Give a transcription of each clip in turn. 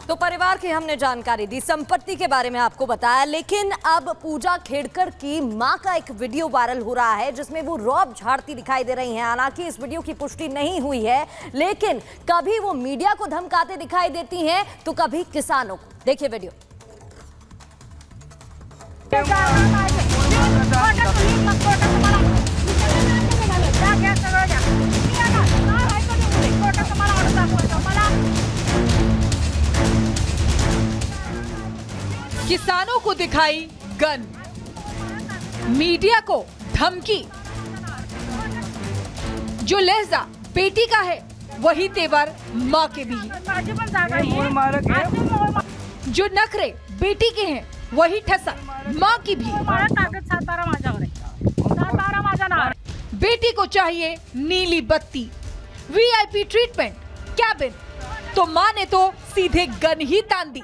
तो परिवार की हमने जानकारी दी, संपत्ति के बारे में आपको बताया, लेकिन अब पूजा खेड़कर की मां का एक वीडियो वायरल हो रहा है जिसमें वो रौब झाड़ती दिखाई दे रही हैं। हालांकि इस वीडियो की पुष्टि नहीं हुई है, लेकिन कभी वो मीडिया को धमकाते दिखाई देती हैं तो कभी किसानों को। देखिए वीडियो। किसानों को दिखाई गन, मीडिया को धमकी। जो लहजा बेटी का है वही तेवर माँ के भी। जो नखरे बेटी के हैं वही ठसक माँ की भी। बेटी को चाहिए नीली बत्ती, वीआईपी ट्रीटमेंट, कैबिन, तो माँ ने तो सीधे गन ही तान दी।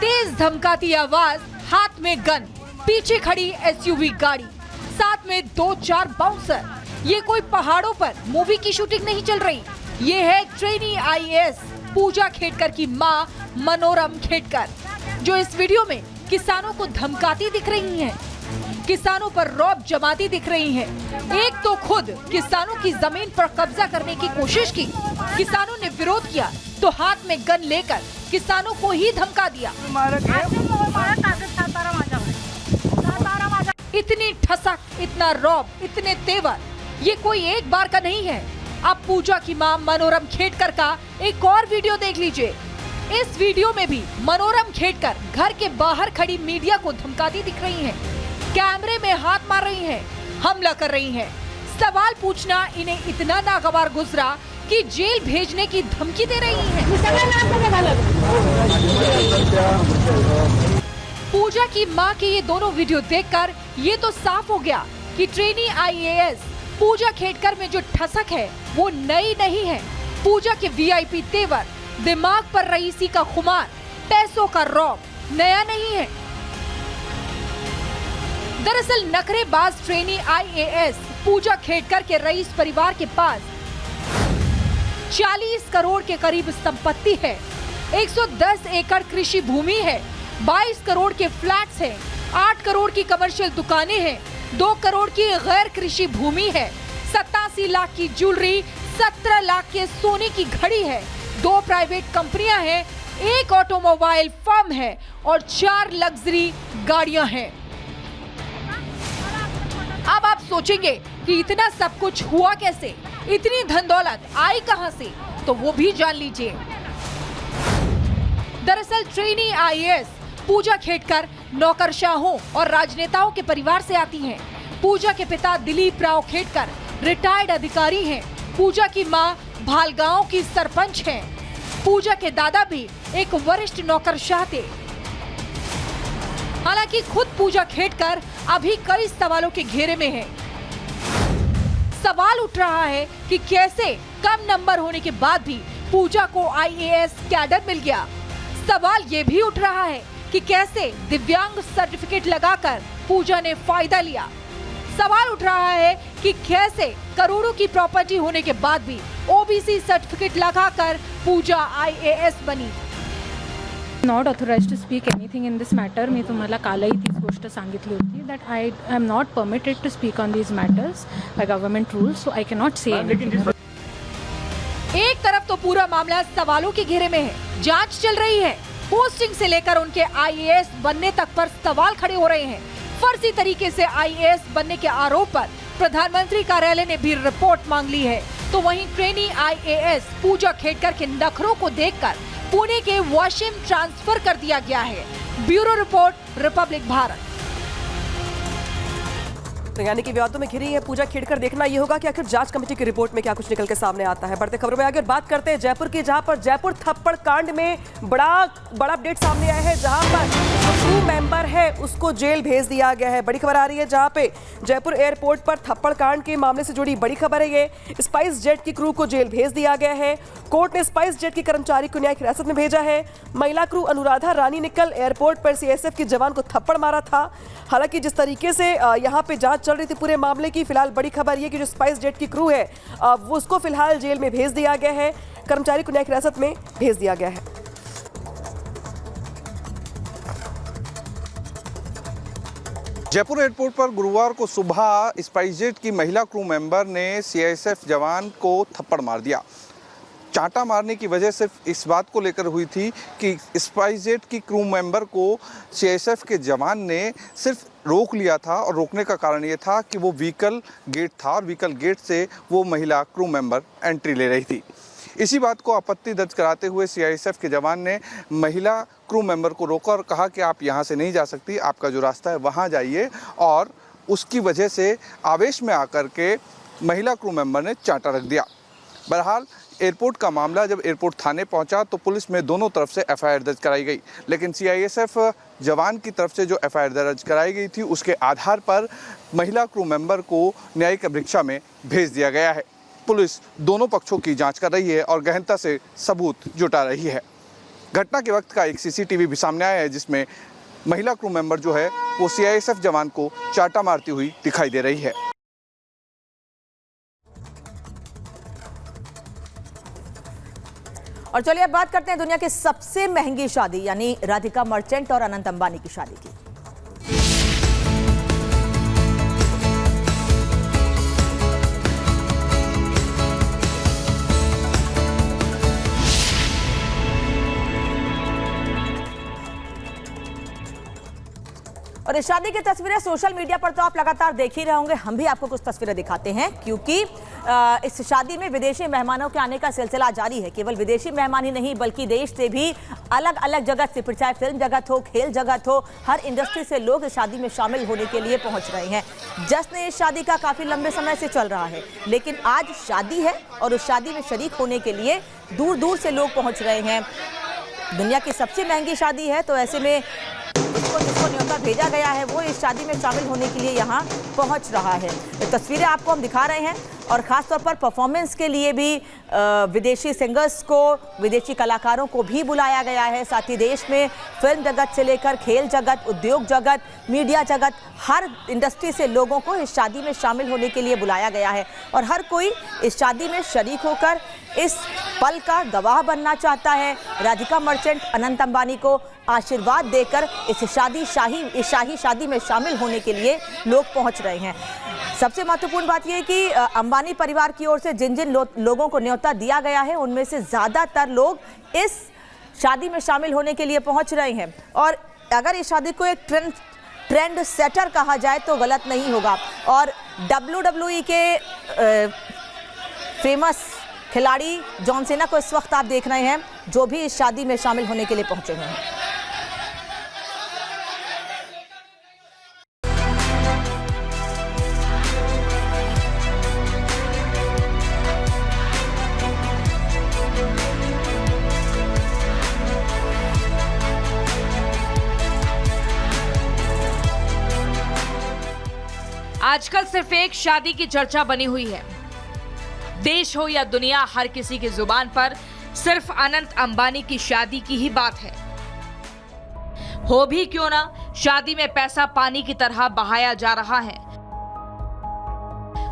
तेज धमकाती आवाज, हाथ में गन, पीछे खड़ी एसयूवी गाड़ी, साथ में 2-4 बाउंसर। ये कोई पहाड़ों पर मूवी की शूटिंग नहीं चल रही, ये है ट्रेनी आईएएस पूजा खेड़कर की मां मनोरम खेड़कर, जो इस वीडियो में किसानों को धमकाती दिख रही हैं, किसानों पर रौब जमाती दिख रही हैं। एक तो खुद किसानों की जमीन पर कब्जा करने की कोशिश की, किसानों ने विरोध किया तो हाथ में गन लेकर किसानों को ही धमका दिया। इतनी ठसक, इतना रौब, इतने तेवर, ये कोई एक बार का नहीं है। अब पूजा की मां मनोरम खेड़कर का एक और वीडियो देख लीजिए। इस वीडियो में भी मनोरम खेड़कर घर के बाहर खड़ी मीडिया को धमकाती दिख रही हैं, कैमरे में हाथ मार रही हैं, हमला कर रही हैं। सवाल पूछना इन्हें इतना नागवार गुजरा कि जेल भेजने की धमकी दे रही हैं। पूजा की मां के ये दोनों वीडियो देखकर ये तो साफ हो गया कि ट्रेनी आईएएस पूजा खेड़कर में जो ठसक है वो नई नहीं है। पूजा के वीआईपी तेवर, दिमाग पर रईसी का खुमार, पैसों का रौब नया नहीं है। दरअसल नखरेबाज ट्रेनी आईएएस पूजा खेड़कर के रईस परिवार के पास 40 करोड़ के करीब संपत्ति है, 110 एकड़ कृषि भूमि है, 22 करोड़ के फ्लैट्स हैं, 8 करोड़ की कमर्शियल दुकानें हैं, 2 करोड़ की गैर कृषि भूमि है, 87 लाख की ज्वेलरी, 17 लाख के सोने की घड़ी है, 2 प्राइवेट कंपनियां हैं, 1 ऑटोमोबाइल फर्म है और 4 लग्जरी गाड़ियां हैं। अब आप सोचेंगे कि इतना सब कुछ हुआ कैसे, इतनी धन दौलत आई कहां से, तो वो भी जान लीजिए। दरअसल ट्रेनी आईएएस पूजा खेड़कर नौकरशाहों और राजनेताओं के परिवार से आती हैं। पूजा के पिता दिलीप राव खेड़कर रिटायर्ड अधिकारी हैं। पूजा की मां भालगांव की सरपंच हैं। पूजा के दादा भी एक वरिष्ठ नौकरशाह थे। हालांकि खुद पूजा खेड़कर अभी कई सवालों के घेरे में है। सवाल उठ रहा है कि कैसे कम नंबर होने के बाद भी पूजा को आईएएस कैडर मिल गया। सवाल ये भी उठ रहा है कि कैसे दिव्यांग सर्टिफिकेट लगाकर पूजा ने फायदा लिया। सवाल उठ रहा है कि कैसे करोड़ों की प्रॉपर्टी होने के बाद भी ओबीसी सर्टिफिकेट लगाकर पूजा आईएएस बनी। Not authorised to speak anything in this matter. मी तुम्हाला कालही तीच गोष्ट सांगितली होती that I am not permitted to speak on these matters by government rules, so I can not say anything. एक तरफ तो पूरा मामला सवालों के घेरे में है, जांच चल रही है, पोस्टिंग से लेकर उनके आईएएस बनने तक पर सवाल खड़े हो रहे हैं। फर्जी तरीके से आईएएस बनने के आरोप पर प्रधानमंत्री कार्यालय ने भी रिपोर्ट मांग ली है। तो वहीं ट्रेनी आईएएस पूजा खेड़कर के नखरों को देखकर पुणे के वाशिम ट्रांसफर कर दिया गया है। Bureau report, Republic Bharat. तो यानी कि विवादों में घिरी है पूजा खेड़कर। देखना ये होगा कि आखिर जांच कमेटी की रिपोर्ट में क्या कुछ निकल के सामने आता है। बढ़ते खबरों में आगे बात करते हैं जयपुर की, जहां पर जयपुर थप्पड़ कांड में बड़ा अपडेट सामने आया है, जहां पर क्रू मेंबर है उसको जेल भेज दिया गया है। बड़ी खबर आ रही है जहां पे जयपुर एयरपोर्ट पर थप्पड़ कांड के मामले से जुड़ी बड़ी खबर है। ये स्पाइस जेट की क्रू को जेल भेज दिया गया है। कोर्ट ने स्पाइस जेट के कर्मचारी को न्यायिक हिरासत में भेजा है। महिला क्रू अनुराधा रानी ने कल एयरपोर्ट पर सीएसएफ के जवान को थप्पड़ मारा था। हालांकि जिस तरीके से यहाँ पे जांच चल रही थी पूरे मामले की, फिलहाल बड़ी खबर ये कि जो स्पाइस जेट की क्रू है वो उसको फिलहाल जेल में भेज दिया गया है। कर्मचारी को न्यायिक हिरासत में भेज दिया गया है। जयपुर एयरपोर्ट पर गुरुवार को सुबह स्पाइसजेट की महिला क्रू मेंबर ने सीआईएसएफ जवान को थप्पड़ मार दिया। चांटा मारने की वजह सिर्फ इस बात को लेकर हुई थी कि स्पाइसजेट की क्रू मेंबर को सीआईएसएफ के जवान ने सिर्फ रोक लिया था और रोकने का कारण ये था कि वो व्हीकल गेट था और व्हीकल गेट से वो महिला क्रू मेंबर एंट्री ले रही थी। इसी बात को आपत्ति दर्ज कराते हुए सीआईएसएफ के जवान ने महिला क्रू मेंबर को रोका और कहा कि आप यहाँ से नहीं जा सकती, आपका जो रास्ता है वहाँ जाइए। और उसकी वजह से आवेश में आकर के महिला क्रू मेंबर ने चांटा रख दिया। बहरहाल एयरपोर्ट का मामला जब एयरपोर्ट थाने पहुंचा तो पुलिस में दोनों तरफ से एफआईआर दर्ज कराई गई, लेकिन सीआईएसएफ जवान की तरफ से जो एफआईआर दर्ज कराई गई थी उसके आधार पर महिला क्रू मेंबर को न्यायिक परीक्षा में भेज दिया गया है। पुलिस दोनों पक्षों की जांच कर रही है और गहनता से सबूत जुटा रही है। घटना के वक्त का एक सीसीटीवी भी सामने आया है जिसमें महिला क्रू मेंबर जो है वो सीआईएसएफ जवान को चांटा मारती हुई दिखाई दे रही है। और चलिए अब बात करते हैं दुनिया की सबसे महंगी शादी यानी राधिका मर्चेंट और अनंत अंबानी की शादी की। और इस शादी की तस्वीरें सोशल मीडिया पर तो आप लगातार देख ही रहे होंगे, हम भी आपको कुछ तस्वीरें दिखाते हैं क्योंकि इस शादी में विदेशी मेहमानों के आने का सिलसिला जारी है। केवल विदेशी मेहमान ही नहीं बल्कि देश से भी अलग अलग जगत से, फिर चाहे फिल्म जगत हो, खेल जगत हो, हर इंडस्ट्री से लोग इस शादी में शामिल होने के लिए पहुंच रहे हैं। जश्न इस शादी का काफी लंबे समय से चल रहा है, लेकिन आज शादी है और उस शादी में शरीक होने के लिए दूर दूर से लोग पहुंच रहे हैं। दुनिया की सबसे महंगी शादी है, तो ऐसे में जिसको न्योता भेजा गया है वो इस शादी में शामिल होने के लिए यहाँ पहुँच रहा है। ये तस्वीरें आपको हम दिखा रहे हैं और ख़ास तौर पर परफॉर्मेंस के लिए भी विदेशी सिंगर्स को, विदेशी कलाकारों को भी बुलाया गया है। साथ ही देश में फिल्म जगत से लेकर खेल जगत, उद्योग जगत, मीडिया जगत, हर इंडस्ट्री से लोगों को इस शादी में शामिल होने के लिए बुलाया गया है और हर कोई इस शादी में शरीक होकर इस पल का गवाह बनना चाहता है। राधिका मर्चेंट अनंत अंबानी को आशीर्वाद देकर इस शाही शादी में शामिल होने के लिए लोग पहुंच रहे हैं। सबसे महत्वपूर्ण बात यह है कि अंबानी परिवार की ओर से जिन जिन लोगों को न्योता दिया गया है उनमें से ज़्यादातर लोग इस शादी में शामिल होने के लिए पहुंच रहे हैं। और अगर इस शादी को एक ट्रेंड सेटर कहा जाए तो गलत नहीं होगा। और WWE के फेमस खिलाड़ी जॉन सेना को इस वक्त आप देख रहे हैं जो भी इस शादी में शामिल होने के लिए पहुंचे हुए हैं। आजकल सिर्फ एक शादी की चर्चा बनी हुई है। देश हो या दुनिया, हर किसी की जुबान पर सिर्फ अनंत अंबानी की शादी की ही बात है। हो भी क्यों ना, शादी में पैसा पानी की तरह बहाया जा रहा है।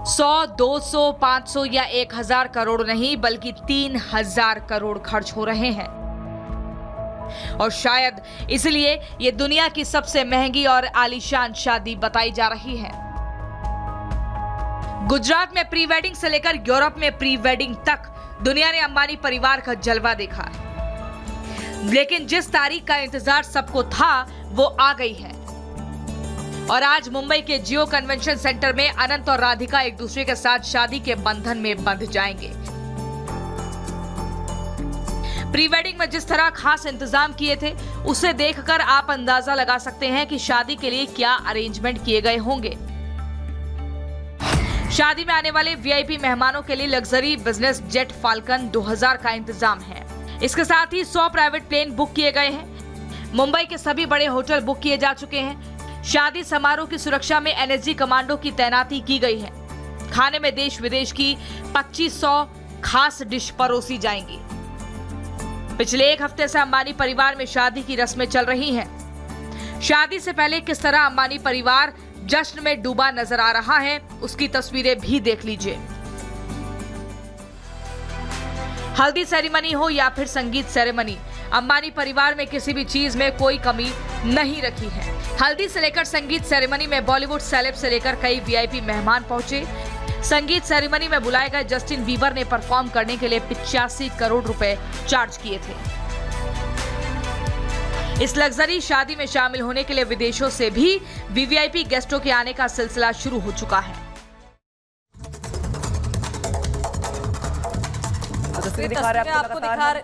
100, 200, 500 या 1000 करोड़ नहीं बल्कि 3000 करोड़ खर्च हो रहे हैं। और शायद इसलिए ये दुनिया की सबसे महंगी और आलीशान शादी बताई जा रही है। गुजरात में प्री वेडिंग से लेकर यूरोप में प्री वेडिंग तक दुनिया ने अंबानी परिवार का जलवा देखा है। लेकिन जिस तारीख का इंतजार सबको था वो आ गई है और आज मुंबई के जियो कन्वेंशन सेंटर में अनंत और राधिका एक दूसरे के साथ शादी के बंधन में बंध जाएंगे। प्री वेडिंग में जिस तरह खास इंतजाम किए थे उसे देखकर आप अंदाजा लगा सकते हैं कि शादी के लिए क्या अरेंजमेंट किए गए होंगे। शादी में आने वाले वीआईपी मेहमानों के लिए लग्जरी बिजनेस जेट फाल्कन 2000 का इंतजाम है। इसके साथ ही 100 प्राइवेट प्लेन बुक किए गए हैं। मुंबई के सभी बड़े होटल बुक किए जा चुके हैं। शादी समारोह की सुरक्षा में एनएसजी कमांडो की तैनाती की गई है। खाने में देश विदेश की 2500 खास डिश परोसी जाएंगी। पिछले एक हफ्ते से अंबानी परिवार में शादी की रस्में चल रही हैं। शादी से पहले किस तरह अंबानी परिवार जश्न में डूबा नजर आ रहा है उसकी तस्वीरें भी देख लीजिए। हल्दी सेरेमनी हो या फिर संगीत सेरेमनी, अंबानी परिवार में किसी भी चीज में कोई कमी नहीं रखी है। हल्दी से लेकर संगीत सेरेमनी में बॉलीवुड सेलेब से लेकर कई वीआईपी मेहमान पहुंचे। संगीत सेरेमनी में बुलाए गए जस्टिन बीबर ने परफॉर्म करने के लिए 85 करोड़ रुपए चार्ज किए थे। इस लग्जरी शादी में शामिल होने के लिए विदेशों से भी वीवीआईपी गेस्टों के आने का सिलसिला शुरू हो चुका है। तस्वीरें दिखा रहे हैं आपको लगातार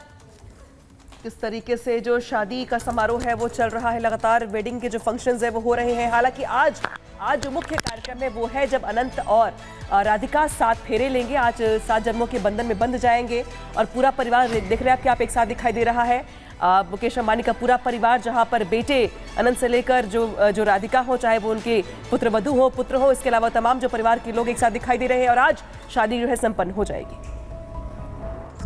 किस तरीके से जो शादी का समारोह है वो चल रहा है। लगातार वेडिंग के जो फंक्शंस है वो हो रहे हैं। हालांकि आज जो मुख्य कार्यक्रम है वो है जब अनंत और राधिका 7 फेरे लेंगे। आज 7 जन्मों के बंधन में बंध जाएंगे और पूरा परिवार देख रहे हैं आप एक साथ दिखाई दे रहा है। मुकेश अंबानी का पूरा परिवार, जहां पर बेटे अनंत से लेकर जो राधिका हो, चाहे वो उनके पुत्र वधू हो, पुत्र हो, इसके अलावा तमाम जो परिवार के लोग एक साथ दिखाई दे रहे हैं और आज शादी जो है संपन्न हो जाएगी।